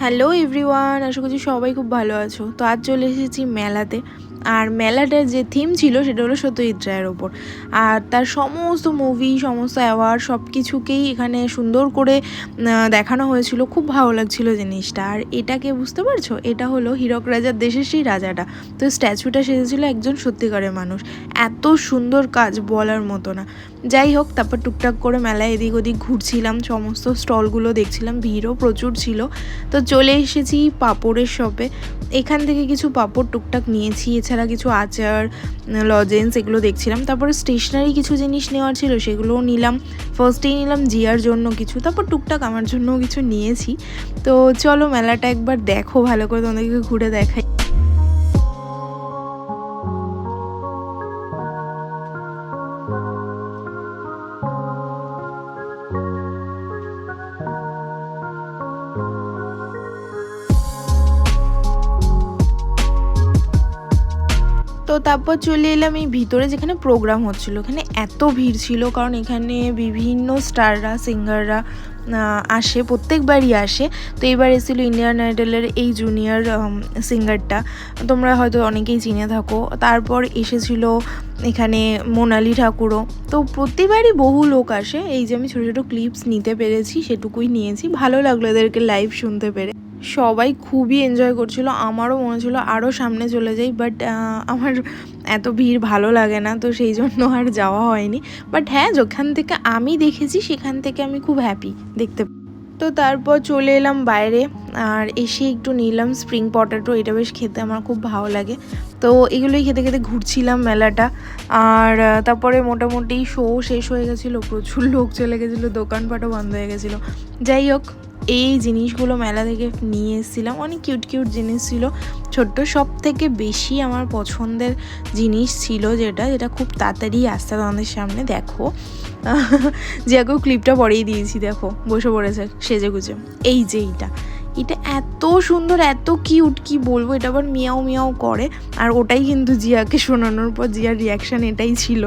Hello everyone, আশা করছি সবাই খুব ভালো আছো। তো আজ চলে এসেছি মেলাতে। আর মেলাটার যে থিম ছিল সেটা হলো সত্যজিৎ রায়ের ওপর। আর তার সমস্ত মুভি, সমস্ত অ্যাওয়ার্ড সব কিছুকেই এখানে সুন্দর করে দেখানো হয়েছিল। খুব ভালো লাগছিল জিনিসটা। আর এটাকে বুঝতে পারছো, এটা হলো হীরক রাজার দেশের সেই রাজাটা। তো স্ট্যাচুটা সেজেছিল একজন সত্যিকারের মানুষ। এত সুন্দর কাজ বলার মতো না। যাই হোক, তারপর টুকটাক করে মেলায় এদিক ওদিক ঘুরছিলাম, সমস্ত স্টলগুলো দেখছিলাম, ভিড়ও প্রচুর ছিল। তো চলে এসেছি পাঁপড়ের শপে। এখান থেকে কিছু পাঁপড় টুকটাক নিয়েছি, এছাড়া কিছু আচার, লজেন্স এগুলো দেখছিলাম। তারপরে স্টেশনারি কিছু জিনিস নেওয়ার ছিল, সেগুলোও নিলাম। ফার্স্টেই নিলাম জিয়ার জন্য কিছু, তারপর টুকটাক আমার জন্যও কিছু নিয়েছি। তো চলো মেলাটা একবার দেখো ভালো করে, তোমাদেরকে ঘুরে দেখাই। তো তারপর চলে এলাম এই ভিতরে যেখানে প্রোগ্রাম হচ্ছিলো। এখানে এত ভিড় ছিল, কারণ এখানে বিভিন্ন স্টাররা, সিঙ্গাররা আসে, প্রত্যেকবারই আসে। তো এবার এসেছিলো ইন্ডিয়ান আইডলের এই জুনিয়র সিঙ্গারটা, তোমরা হয়তো অনেকেই চিনে থাকো। তারপর এসেছিলো এখানে মোনালি ঠাকুরও। তো প্রতিবারই বহু লোক আসে। এই যে আমি ছোটো ছোটো ক্লিপস নিতে পেরেছি, সেটুকুই নিয়েছি। ভালো লাগলো এদেরকে লাইভ শুনতে পেরে। সবাই খুবই এনজয় করছিল, আমারও মনে ছিল আরও সামনে চলে যাই, বাট আমার এত ভিড় ভালো লাগে না, তো সেই জন্য আর যাওয়া হয়নি। বাট হ্যাঁ, যেখান থেকে আমি দেখেছি সেখান থেকে আমি খুব হ্যাপি দেখতে। তো তারপর চলে এলাম বাইরে, আর এসে একটু নিলাম স্প্রিং পটেটো। এটা বেশ খেতে আমার খুব ভালো লাগে। তো এগুলোই খেতে খেতে ঘুরছিলাম মেলাটা। আর তারপরে মোটামুটি শো শেষ হয়ে গেছিলো, প্রচুর লোক চলে গেছিলো, দোকানপাটও বন্ধ হয়ে গেছিলো। যাই হোক, এই জিনিসগুলো মেলা থেকে নিয়ে এসেছিলাম। অনেক কিউট কিউট জিনিস ছিল, ছোট্ট। সব থেকে বেশি আমার পছন্দের জিনিস ছিল যেটা খুব তাড়াতাড়ি আসতে তোমাদের সামনে দেখো। যে আগেও ক্লিপটা পরেই দিয়েছি, দেখো বসে পড়েছে সেজে গুজে। এই যে এটা এত সুন্দর, এত কিউট, কি বলবো। এটা আবার মিয়াও মিয়াও করে। আর ওটাই কিন্তু জিয়াকে শোনানোর পর জিয়ার রিয়াকশান এটাই ছিল।